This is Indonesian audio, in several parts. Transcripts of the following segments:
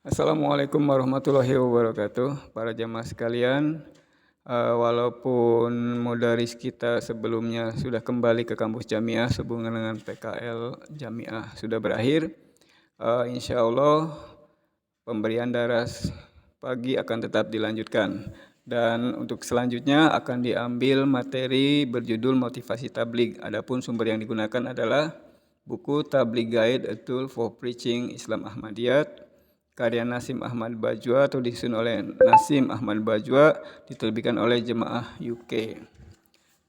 Assalamualaikum warahmatullahi wabarakatuh, para jamaah sekalian. Walaupun mudaris kita sebelumnya sudah kembali ke kampus Jamiah sehubungan dengan PKL Jamiah sudah berakhir, insya Allah pemberian daras pagi akan tetap dilanjutkan. Dan untuk selanjutnya akan diambil materi berjudul motivasi tabligh. Adapun sumber yang digunakan adalah buku Tabligh Guide, A Tool for Preaching Islam Ahmadiyat, karya Nasim Ahmad Bajwa atau disusun oleh Nasim Ahmad Bajwa, diterbitkan oleh Jemaah UK.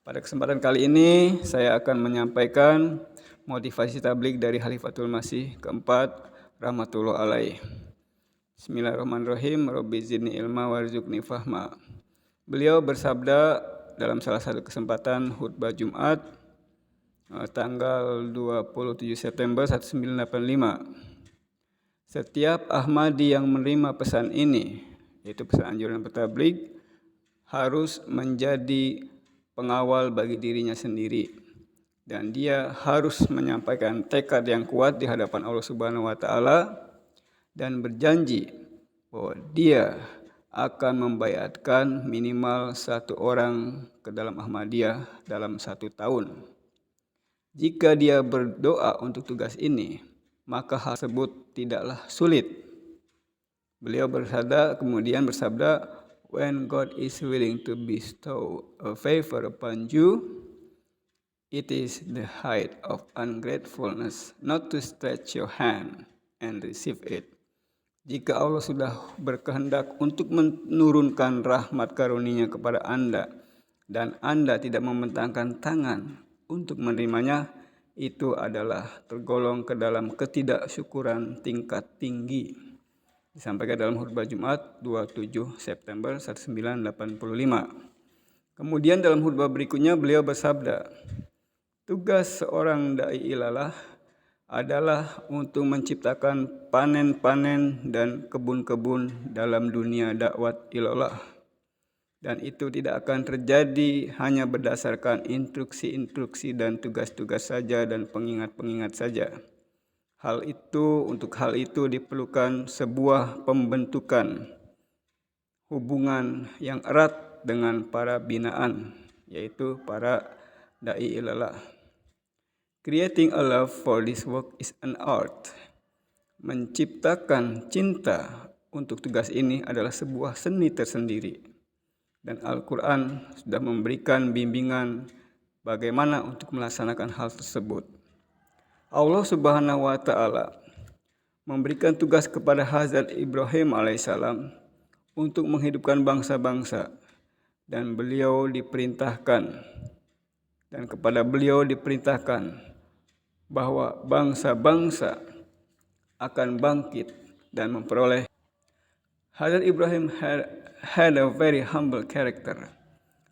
Pada kesempatan kali ini saya akan menyampaikan motivasi tabligh dari Khalifatul Masih keempat rahmatullah alaih. Bismillahirrahmanirrahim. Rabbi zidni ilma warzuqni fahma. Beliau bersabda dalam salah satu kesempatan khutbah Jumat tanggal 27 September 1985. Setiap Ahmadi yang menerima pesan ini, yaitu pesan anjuran bertabligh, harus menjadi pengawal bagi dirinya sendiri, dan dia harus menyampaikan tekad yang kuat di hadapan Allah Subhanahu wa taala dan berjanji bahwa dia akan membayatkan minimal satu orang ke dalam Ahmadiyah dalam 1 tahun. Jika dia berdoa untuk tugas ini, maka hal tersebut tidaklah sulit. Beliau kemudian bersabda, when God is willing to bestow a favor upon you, it is the height of ungratefulness not to stretch your hand and receive it. Jika Allah sudah berkehendak untuk menurunkan rahmat karunia kepada Anda dan Anda tidak membentangkan tangan untuk menerimanya, itu adalah tergolong ke dalam ketidaksyukuran tingkat tinggi. Disampaikan dalam khutbah Jumat 27 September 1985. Kemudian dalam khutbah berikutnya beliau bersabda, tugas seorang dai ilalah adalah untuk menciptakan panen-panen dan kebun-kebun dalam dunia dakwat ilallah. Dan itu tidak akan terjadi hanya berdasarkan instruksi-instruksi dan tugas-tugas saja dan pengingat-pengingat saja. Untuk hal itu diperlukan sebuah pembentukan hubungan yang erat dengan para binaan, yaitu para dai ilallah. Creating a love for this work is an art. Menciptakan cinta untuk tugas ini adalah sebuah seni tersendiri. Dan Al-Quran sudah memberikan bimbingan bagaimana untuk melaksanakan hal tersebut. Allah Subhanahu wa ta'ala memberikan tugas kepada Hazrat Ibrahim alaihissalam untuk menghidupkan bangsa-bangsa. Dan kepada beliau diperintahkan bahwa bangsa-bangsa akan bangkit dan memperoleh. Hazrat Ibrahim had a very humble character.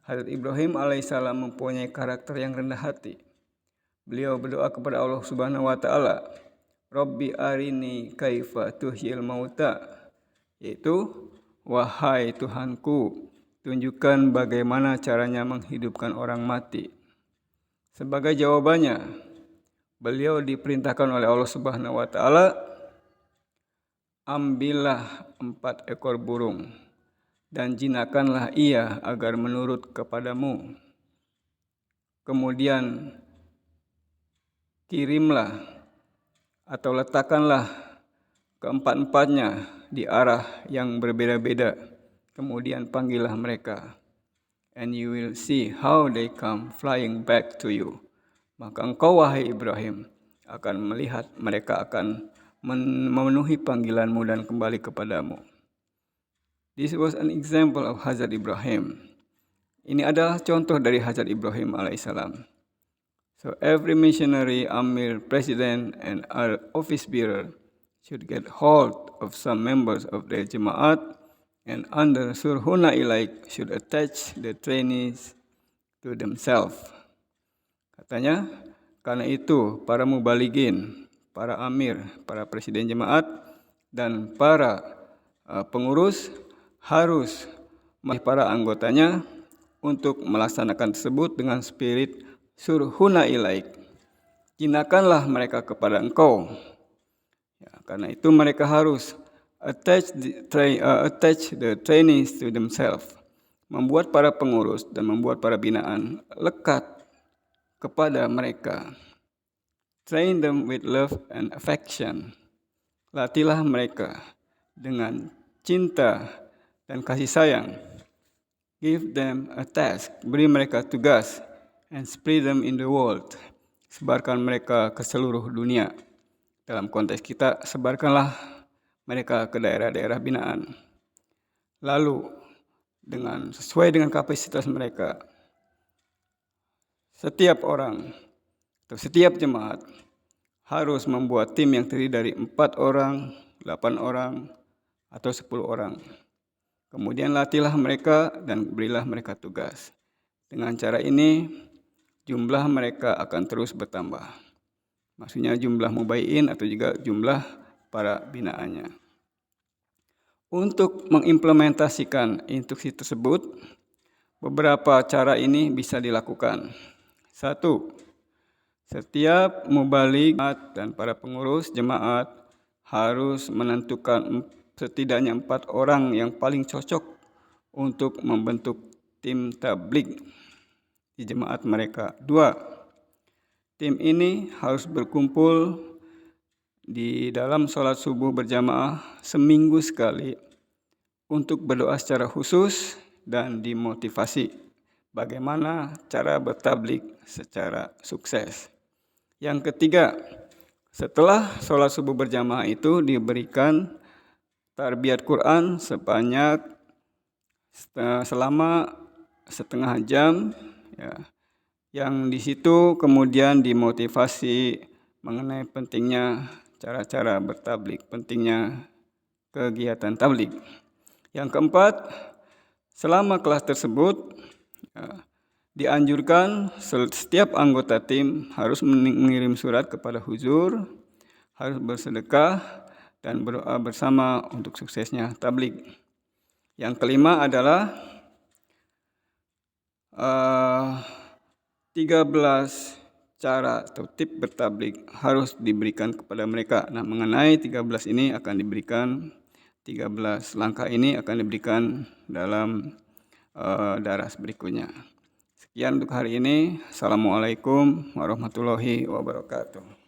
Hazrat Ibrahim alaihissalam mempunyai karakter yang rendah hati. Beliau berdoa kepada Allah Subhanahu wa taala, Rabbi arini kaifa tuhyil mauta, yaitu wahai Tuhanku, tunjukkan bagaimana caranya menghidupkan orang mati. Sebagai jawabannya, beliau diperintahkan oleh Allah Subhanahu wa taala, ambillah 4 ekor burung dan jinakanlah ia agar menurut kepadamu. Kemudian kirimlah atau letakkanlah keempat-empatnya di arah yang berbeda-beda. Kemudian panggillah mereka. And you will see how they come flying back to you. Maka engkau wahai Ibrahim akan melihat mereka akan memenuhi panggilanmu dan kembali kepadamu. This was an example of Hazrat Ibrahim. Ini adalah contoh dari Hazrat Ibrahim alaihissalam. So every missionary, amir, president, and other office bearer should get hold of some members of their jemaat, and under surhuna ilaik should attach the trainees to themselves. Katanya, karena itu para mubaligin, para amir, para presiden jemaat, dan para pengurus harus para anggotanya untuk melaksanakan tersebut dengan spirit surhuna ilaik. Jinakanlah mereka kepada engkau. Ya, karena itu mereka harus attach the trainees to themselves, membuat para pengurus dan membuat para binaan lekat kepada mereka. Train them with love and affection. Latihlah mereka dengan cinta dan kasih sayang. Give them a task, beri mereka tugas, and spread them in the world. Sebarkan mereka ke seluruh dunia. Dalam konteks kita, sebarkanlah mereka ke daerah-daerah binaan. Lalu, sesuai dengan kapasitas mereka, setiap orang atau setiap jemaat harus membuat tim yang terdiri dari 4 orang, 8 orang, atau 10 orang. Kemudian latihlah mereka dan berilah mereka tugas. Dengan cara ini, jumlah mereka akan terus bertambah. Maksudnya jumlah mubayyin atau juga jumlah para binaannya. Untuk mengimplementasikan instruksi tersebut, beberapa cara ini bisa dilakukan. 1. Setiap mubalik dan para pengurus jemaat harus menentukan setidaknya 4 orang yang paling cocok untuk membentuk tim tabligh di jemaat mereka. 2. Tim ini harus berkumpul di dalam sholat subuh berjamaah seminggu sekali untuk berdoa secara khusus dan dimotivasi bagaimana cara bertabligh secara sukses. Yang ketiga, setelah sholat subuh berjamaah itu diberikan tarbiyat Quran selama setengah jam, ya, yang di situ kemudian dimotivasi mengenai pentingnya cara-cara bertabligh, pentingnya kegiatan tabligh. Yang keempat, selama kelas tersebut dianjurkan setiap anggota tim harus mengirim surat kepada huzur, harus bersedekah, dan berdoa bersama untuk suksesnya tabligh. Yang kelima adalah 13 cara atau tip bertabligh harus diberikan kepada mereka. Nah, mengenai 13 ini akan diberikan 13 langkah ini akan diberikan dalam daras berikutnya. Sekian untuk hari ini. Assalamualaikum warahmatullahi wabarakatuh.